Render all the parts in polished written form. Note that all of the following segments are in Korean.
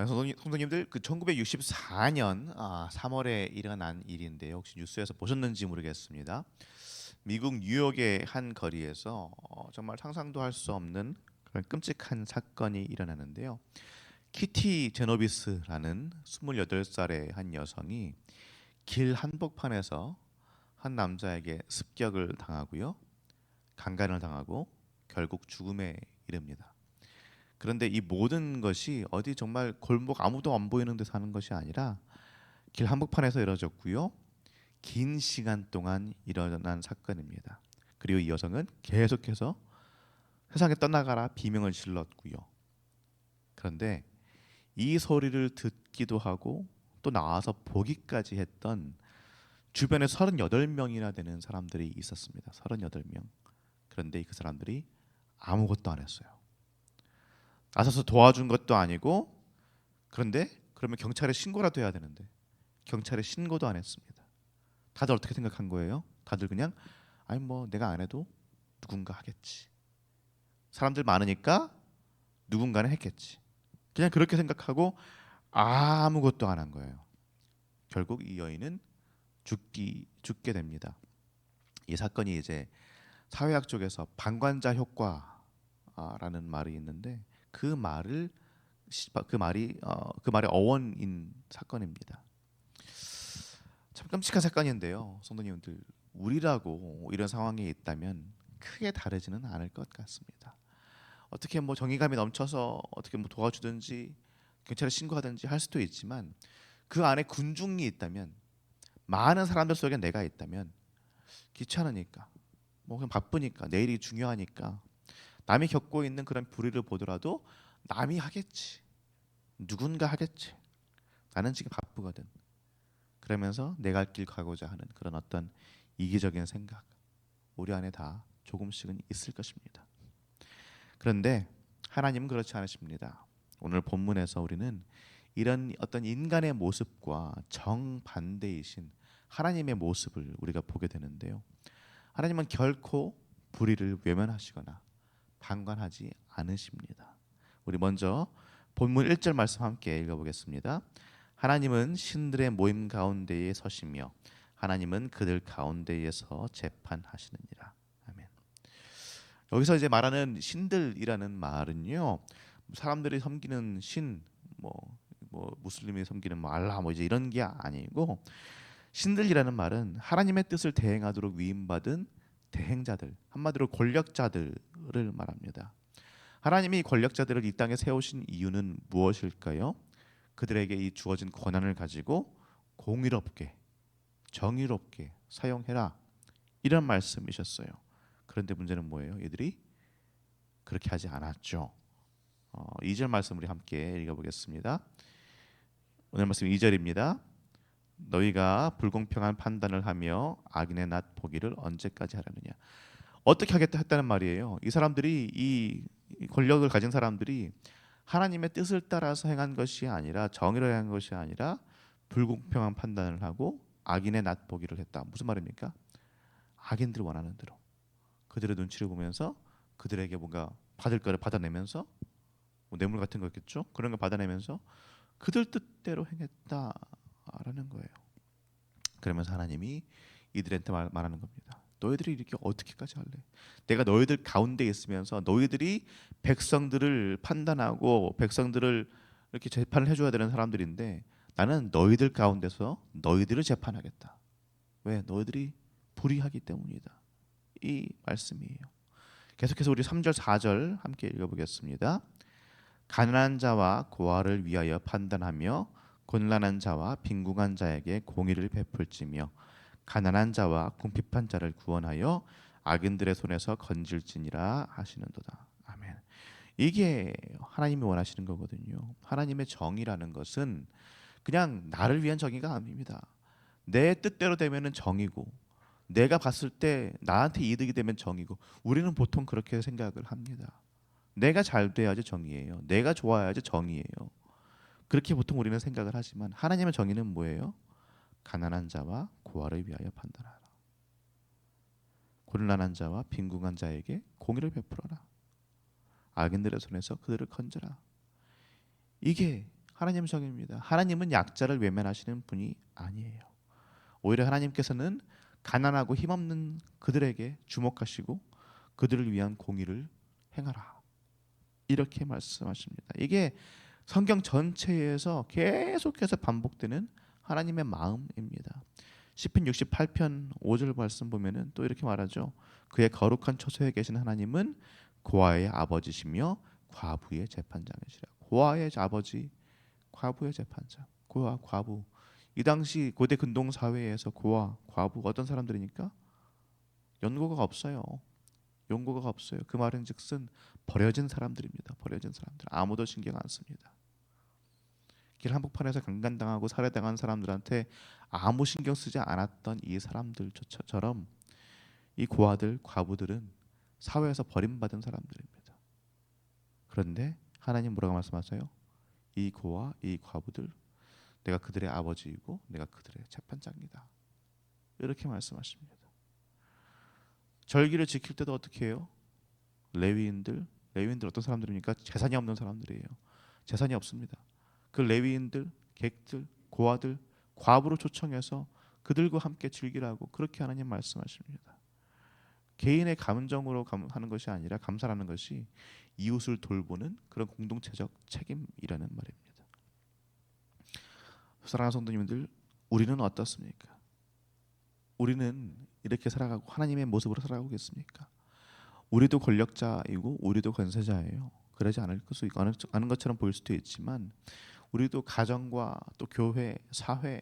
성도님들, 그 1964년 3월에 일어난 일인데요. 혹시 뉴스에서 보셨는지 모르겠습니다. 미국 뉴욕의 한 거리에서 정말 상상도 할 수 없는 그런 끔찍한 사건이 일어나는데요. 키티 제노비스라는 28살의 한 여성이 길 한복판에서 한 남자에게 습격을 당하고요. 강간을 당하고 결국 죽음에 이릅니다. 그런데 이 모든 것이 어디 정말 골목 아무도 안 보이는 데서 하는 것이 아니라 길 한복판에서 이루어졌고요. 긴 시간 동안 일어난 사건입니다. 그리고 이 여성은 계속해서 세상에 떠나가라 비명을 질렀고요. 그런데 이 소리를 듣기도 하고 또 나와서 보기까지 했던 주변에 38명이나 되는 사람들이 있었습니다. 38명. 그런데 그 사람들이 아무것도 안 했어요. 나서서 도와준 것도 아니고, 그런데 그러면 경찰에 신고라도 해야 되는데 경찰에 신고도 안 했습니다. 다들 어떻게 생각한 거예요? 다들 그냥 아니 뭐 내가 안 해도 누군가 하겠지. 사람들 많으니까 누군가는 했겠지. 그냥 그렇게 생각하고 아무것도 안 한 거예요. 결국 이 여인은 죽게 됩니다. 이 사건이 이제 사회학 쪽에서 방관자 효과라는 말이 있는데 그 말의 어원인 사건입니다. 참 끔찍한 사건인데요, 성도님들, 우리라고 이런 상황에 있다면 크게 다르지는 않을 것 같습니다. 어떻게 뭐 정의감이 넘쳐서 어떻게 뭐 도와주든지 경찰에 신고하든지 할 수도 있지만 그 안에 군중이 있다면, 많은 사람들 속에 내가 있다면 귀찮으니까, 뭐 그냥 바쁘니까, 내일이 중요하니까, 남이 겪고 있는 그런 불의를 보더라도 남이 하겠지, 누군가 하겠지, 나는 지금 바쁘거든, 그러면서 내 갈 길 가고자 하는 그런 어떤 이기적인 생각, 우리 안에 다 조금씩은 있을 것입니다. 그런데 하나님은 그렇지 않으십니다. 오늘 본문에서 우리는 이런 어떤 인간의 모습과 정반대이신 하나님의 모습을 우리가 보게 되는데요. 하나님은 결코 불의를 외면하시거나 방관하지 않으십니다. 우리 먼저 본문 1절 말씀 함께 읽어보겠습니다. 하나님은 신들의 모임 가운데에 서시며 하나님은 그들 가운데에서 재판하시느니라. 아멘. 여기서 이제 말하는 신들이라는 말은요, 사람들이 섬기는 신, 뭐 무슬림이 섬기는 뭐 알라 뭐 이제 이런 게 아니고, 신들이라는 말은 하나님의 뜻을 대행하도록 위임받은 대행자들, 한마디로 권력자들을 말합니다. 하나님이 권력자들을 이 땅에 세우신 이유는 무엇일까요? 그들에게 이 주어진 권한을 가지고 공의롭게, 정의롭게 사용해라, 이런 말씀이셨어요. 그런데 문제는 뭐예요? 이들이 그렇게 하지 않았죠. 2절 말씀 우리 함께 읽어보겠습니다. 오늘 말씀 2절입니다. 너희가 불공평한 판단을 하며 악인의 낫 보기를 언제까지 하려느냐. 어떻게 하겠다 했다는 말이에요. 이 사람들이, 이 권력을 가진 사람들이 하나님의 뜻을 따라서 행한 것이 아니라, 정의로 행한 것이 아니라 불공평한 판단을 하고 악인의 낫 보기를 했다. 무슨 말입니까? 악인들 원하는 대로, 그들의 눈치를 보면서 그들에게 뭔가 받을 거를 받아내면서, 뭐 뇌물 같은 거겠죠. 그런 거 받아내면서 그들 뜻대로 행했다라는 거예요. 그러면서 하나님이 이들한테 말하는 겁니다. 너희들이 이렇게 어떻게까지 할래? 내가 너희들 가운데 있으면서 너희들이 백성들을 판단하고 백성들을 이렇게 재판을 해줘야 되는 사람들인데, 나는 너희들 가운데서 너희들을 재판하겠다. 왜? 너희들이 불의하기 때문이다. 이 말씀이에요. 계속해서 우리 3절 4절 함께 읽어보겠습니다. 가난한 자와 고아를 위하여 판단하며 곤란한 자와 빈궁한 자에게 공의를 베풀지며 가난한 자와 궁핍한 자를 구원하여 악인들의 손에서 건질지니라 하시는도다. 아멘. 이게 하나님이 원하시는 거거든요. 하나님의 정의라는 것은 그냥 나를 위한 정의가 아닙니다. 내 뜻대로 되면은 정의고, 내가 봤을 때 나한테 이득이 되면 정의고, 우리는 보통 그렇게 생각을 합니다. 내가 잘 돼야지 정의예요. 내가 좋아야지 정의예요. 그렇게 보통 우리는 생각을 하지만 하나님의 정의는 뭐예요? 가난한 자와 고아를 위하여 판단하라. 곤란한 자와 빈궁한 자에게 공의를 베풀어라. 악인들의 손에서 그들을 건져라. 이게 하나님 정의입니다. 하나님은 약자를 외면하시는 분이 아니에요. 오히려 하나님께서는 가난하고 힘없는 그들에게 주목하시고 그들을 위한 공의를 행하라, 이렇게 말씀하십니다. 이게 성경 전체에서 계속해서 반복되는 하나님의 마음입니다. 시편 68편 5절 말씀 보면은 또 이렇게 말하죠. 그의 거룩한 처소에 계신 하나님은 고아의 아버지시며 과부의 재판장이시라. 고아의 아버지, 과부의 재판장. 고아, 과부. 이 당시 고대 근동 사회에서 고아, 과부 어떤 사람들이니까 연고가 없어요. 연고가 없어요. 그 말은즉슨 버려진 사람들입니다. 버려진 사람들. 아무도 신경 안 씁니다. 길 한복판에서 강간당하고 살해당한 사람들한테 아무 신경 쓰지 않았던 이 사람들처럼 이 고아들, 과부들은 사회에서 버림받은 사람들입니다. 그런데 하나님 뭐라고 말씀하세요? 이 고아, 이 과부들, 내가 그들의 아버지이고 내가 그들의 재판장이다, 이렇게 말씀하십니다. 절기를 지킬 때도 어떻게 해요? 레위인들 어떤 사람들입니까? 재산이 없는 사람들이에요. 재산이 없습니다. 그 레위인들, 객들, 고아들, 과부로 초청해서 그들과 함께 즐기라고 그렇게 하나님 말씀하십니다. 개인의 감정으로 하는 것이 아니라 감사라는 것이 이웃을 돌보는 그런 공동체적 책임이라는 말입니다. 사랑하는 성도님들, 우리는 어떻습니까? 우리는 이렇게 살아가고 하나님의 모습으로 살아가고 있습니까? 우리도 권력자이고 우리도 권세자예요. 그러지 않은 것처럼 보일 수도 있지만 우리도 가정과 또 교회, 사회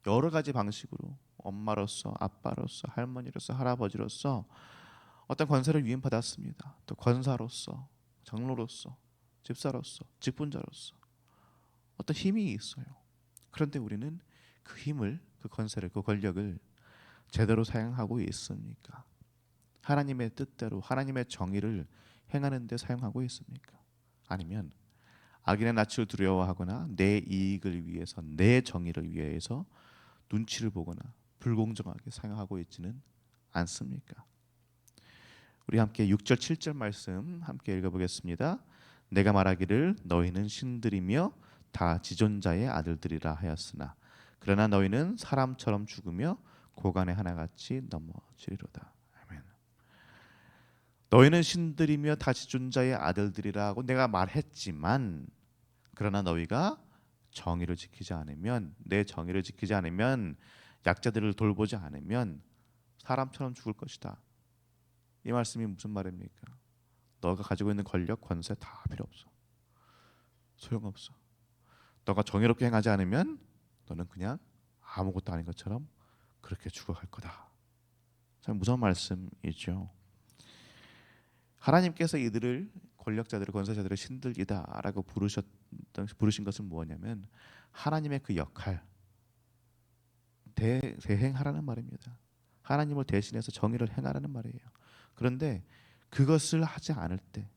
여러 가지 방식으로 엄마로서, 아빠로서, 할머니로서, 할아버지로서 어떤 권세를 위임받았습니다. 또 권사로서, 장로로서, 집사로서, 직분자로서 어떤 힘이 있어요. 그런데 우리는 그 힘을, 그 권세를, 그 권력을 제대로 사용하고 있습니까? 하나님의 뜻대로 하나님의 정의를 행하는 데 사용하고 있습니까? 아니면 악인의 낯을 두려워하거나 내 이익을 위해서, 내 정의를 위해서 눈치를 보거나 불공정하게 사용하고 있지는 않습니까? 우리 함께 6절 7절 말씀 함께 읽어보겠습니다. 내가 말하기를 너희는 신들이며 다 지존자의 아들들이라 하였으나 그러나 너희는 사람처럼 죽으며 고간의 하나같이 넘어지리로다. 아멘. 너희는 신들이며 다 지존자의 아들들이라고 내가 말했지만 그러나 너희가 정의를 지키지 않으면, 내 정의를 지키지 않으면, 약자들을 돌보지 않으면 사람처럼 죽을 것이다. 이 말씀이 무슨 말입니까? 너가 가지고 있는 권력, 권세 다 필요 없어. 소용없어. 너가 정의롭게 행하지 않으면 너는 그냥 아무것도 아닌 것처럼 그렇게 죽어갈 거다. 참 무서운 말씀이죠. 하나님께서 이들을, 권력자들을, 권세자들을 신들이다라고 부르신 것은 무엇냐면 하나님의 그 역할 대행하라는 말입니다. 하나님을 대신해서 정의를 행하라는 말이에요. 그런데 그것을 하지 않을 때,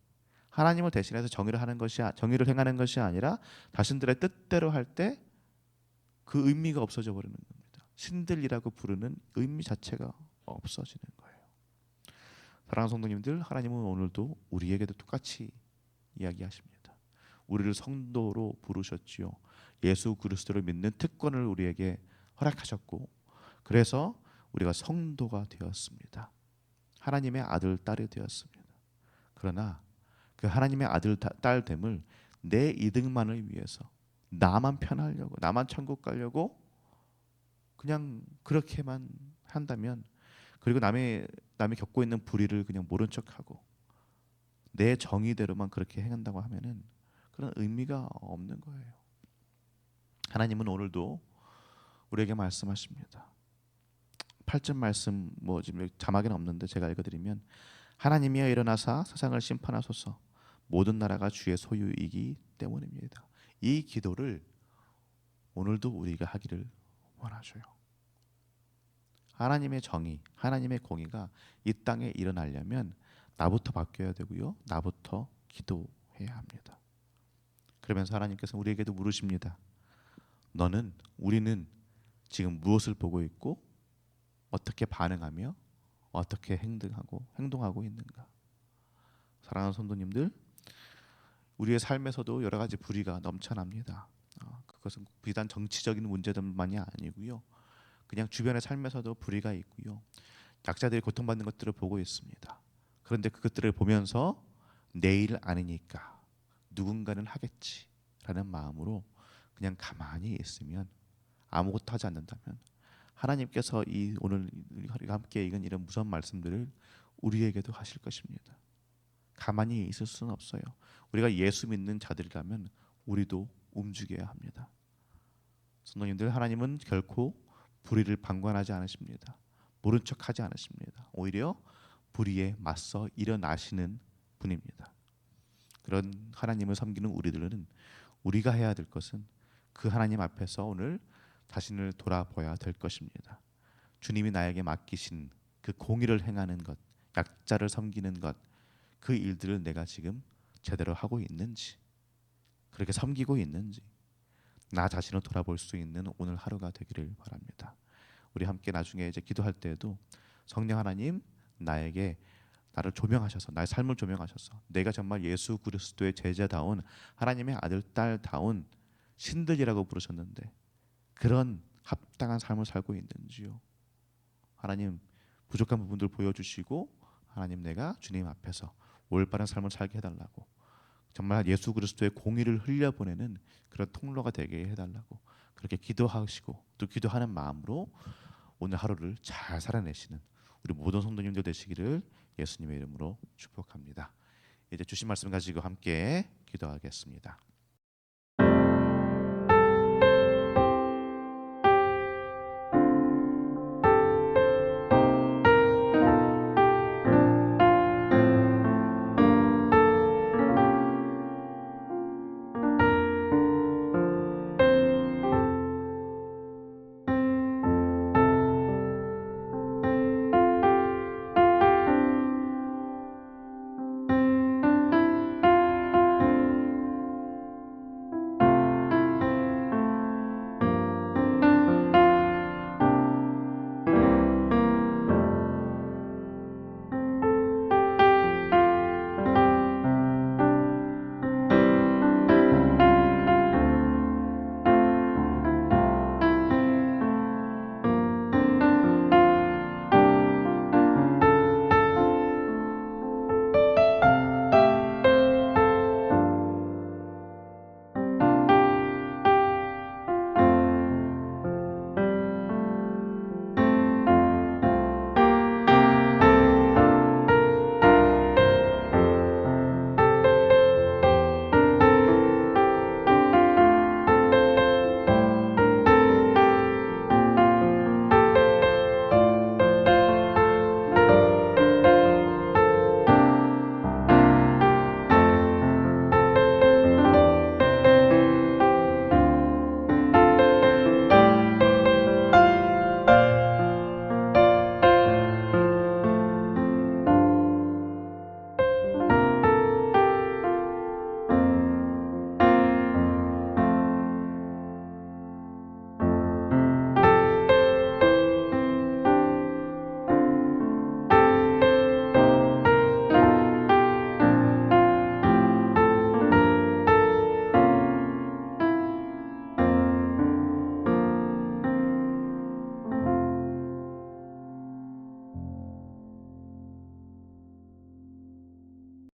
하나님을 대신해서 정의를 행하는 것이 아니라 자신들의 뜻대로 할 때 그 의미가 없어져 버리는 겁니다. 신들이라고 부르는 의미 자체가 없어지는 거예요. 사랑하는 성도님들, 하나님은 오늘도 우리에게도 똑같이 이야기하십니다. 우리를 성도로 부르셨지요. 예수 그리스도를 믿는 특권을 우리에게 허락하셨고, 그래서 우리가 성도가 되었습니다. 하나님의 아들, 딸이 되었습니다. 그러나 그 하나님의 아들, 딸 됨을 내 이득만을 위해서, 나만 편하려고, 나만 천국 가려고 그냥 그렇게만 한다면, 그리고 남이 겪고 있는 불의를 그냥 모른 척하고 내 정의대로만 그렇게 행한다고 하면은 그런 의미가 없는 거예요. 하나님은 오늘도 우리에게 말씀하십니다. 8절 말씀 지금 자막에는 없는데 제가 읽어드리면 하나님이여 일어나사 세상을 심판하소서 모든 나라가 주의 소유이기 때문입니다. 이 기도를 오늘도 우리가 하기를 원하셔요. 하나님의 정의, 하나님의 공의가 이 땅에 일어나려면 나부터 바뀌어야 되고요. 나부터 기도해야 합니다. 그러면서 하나님께서 우리에게도 물으십니다. 우리는 지금 무엇을 보고 있고 어떻게 반응하며 어떻게 행동하고 있는가? 사랑하는 성도님들, 우리의 삶에서도 여러 가지 불의가 넘쳐납니다. 그것은 비단 정치적인 문제들만이 아니고요. 그냥 주변의 삶에서도 불의가 있고요. 약자들이 고통받는 것들을 보고 있습니다. 그런데 그것들을 보면서 내일 아니니까 누군가는 하겠지라는 마음으로 그냥 가만히 있으면, 아무것도 하지 않는다면, 하나님께서 이 오늘 우리가 함께 읽은 이런 무서운 말씀들을 우리에게도 하실 것입니다. 가만히 있을 수는 없어요. 우리가 예수 믿는 자들이라면 우리도 움직여야 합니다. 성도님들, 하나님은 결코 불의를 방관하지 않으십니다. 모른 척하지 않으십니다. 오히려 불의에 맞서 일어나시는 분입니다. 그런 하나님을 섬기는 우리들은 우리가 해야 될 것은 그 하나님 앞에서 오늘 자신을 돌아봐야 될 것입니다. 주님이 나에게 맡기신 그 공의를 행하는 것, 약자를 섬기는 것, 그 일들을 내가 지금 제대로 하고 있는지, 그렇게 섬기고 있는지, 나 자신을 돌아볼 수 있는 오늘 하루가 되기를 바랍니다. 우리 함께 나중에 이제 기도할 때에도 성령 하나님, 나에게 나를 조명하셔서, 나의 삶을 조명하셔서 내가 정말 예수 그리스도의 제자다운 하나님의 아들 딸다운 신들이라고 부르셨는데 그런 합당한 삶을 살고 있는지요. 하나님, 부족한 부분들 보여주시고, 하나님, 내가 주님 앞에서 올바른 삶을 살게 해달라고, 정말 예수 그리스도의 공의를 흘려보내는 그런 통로가 되게 해달라고 그렇게 기도하시고 또 기도하는 마음으로 오늘 하루를 잘 살아내시는 우리 모든 성도님들 되시기를 예수님의 이름으로 축복합니다. 이제 주신 말씀 가지고 함께 기도하겠습니다.